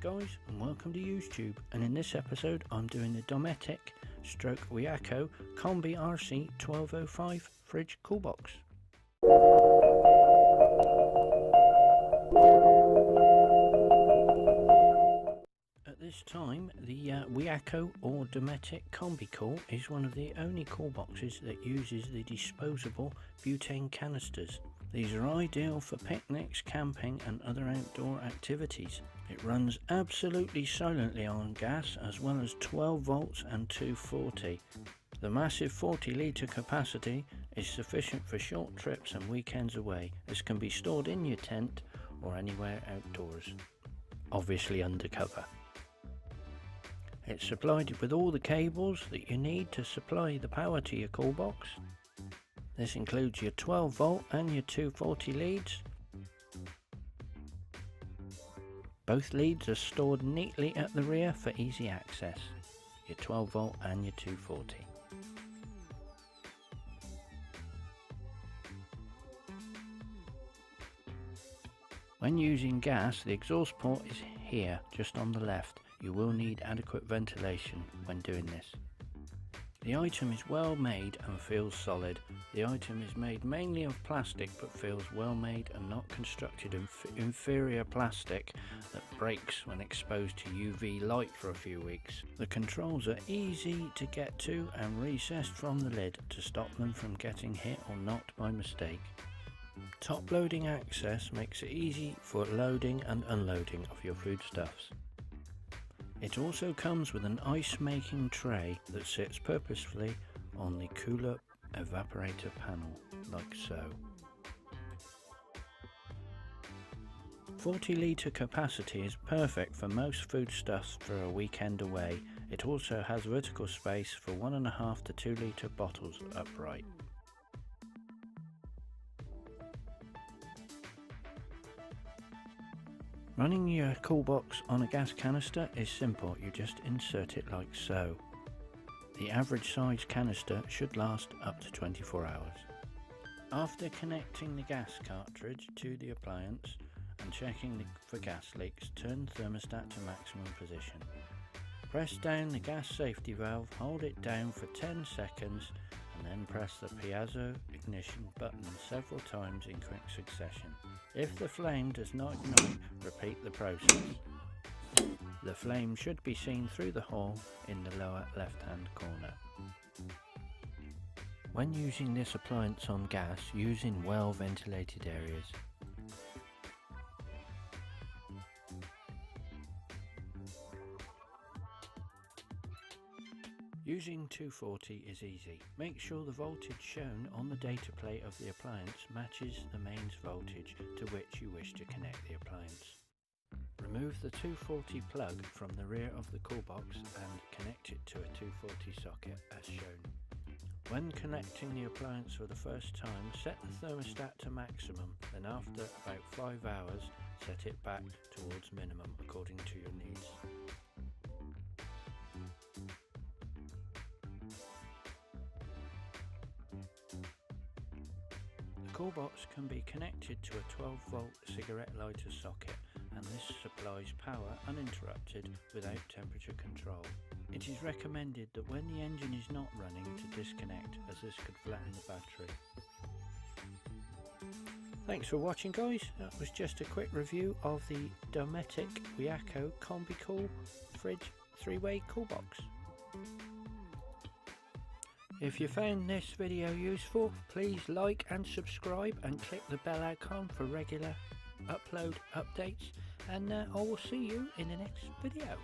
guys, and welcome to UsedTube, and in this episode I'm doing the Dometic /Wiaco Combi RC 1205 fridge Coolbox. At this time the Wiaco or Dometic CombiCool is one of the only cool boxes that uses the disposable butane canisters. These are ideal for picnics, camping and other outdoor activities. It runs absolutely silently on gas as well as 12 volts and 240. The massive 40 litre capacity is sufficient for short trips and weekends away. This can be stored in your tent or anywhere outdoors, obviously undercover. It's supplied with all the cables that you need to supply the power to your cool box. This includes your 12 volt and your 240 leads. Both leads are stored neatly at the rear for easy access, your 12 volt and your 240. When using gas, the exhaust port is here, just on the left. You will need adequate ventilation when doing this. The item is well made and feels solid. The item is made mainly of plastic but feels well made and not constructed in inferior plastic that breaks when exposed to UV light for a few weeks. The controls are easy to get to and recessed from the lid to stop them from getting hit or knocked by mistake. Top loading access makes it easy for loading and unloading of your foodstuffs. It also comes with an ice making tray that sits purposefully on the cooler evaporator panel, like so. 40 litre capacity is perfect for most foodstuffs for a weekend away. It also has vertical space for 1.5 to 2 litre bottles upright. Running your cool box on a gas canister is simple, you just insert it like so. The average size canister should last up to 24 hours. After connecting the gas cartridge to the appliance and checking for gas leaks, turn the thermostat to maximum position. Press down the gas safety valve, hold it down for 10 seconds and then press the piezo ignition button several times in quick succession. If the flame does not ignite, repeat the process. The flame should be seen through the hole in the lower left hand corner. When using this appliance on gas, use in well ventilated areas. Using 240 is easy. Make sure the voltage shown on the data plate of the appliance matches the mains voltage to which you wish to connect the appliance. Remove the 240 plug from the rear of the cool box and connect it to a 240 socket as shown. When connecting the appliance for the first time, set the thermostat to maximum, then after about 5 hours set it back towards minimum according to your needs. The cool box can be connected to a 12 volt cigarette lighter socket, and this supplies power uninterrupted without temperature control. It is recommended that when the engine is not running to disconnect, as this could flatten the battery. Thanks for watching guys, that was just a quick review of the Dometic Wiaco CombiCool fridge 3-way cool box. If you found this video useful, please like and subscribe and click the bell icon for regular upload updates, and I will see you in the next video.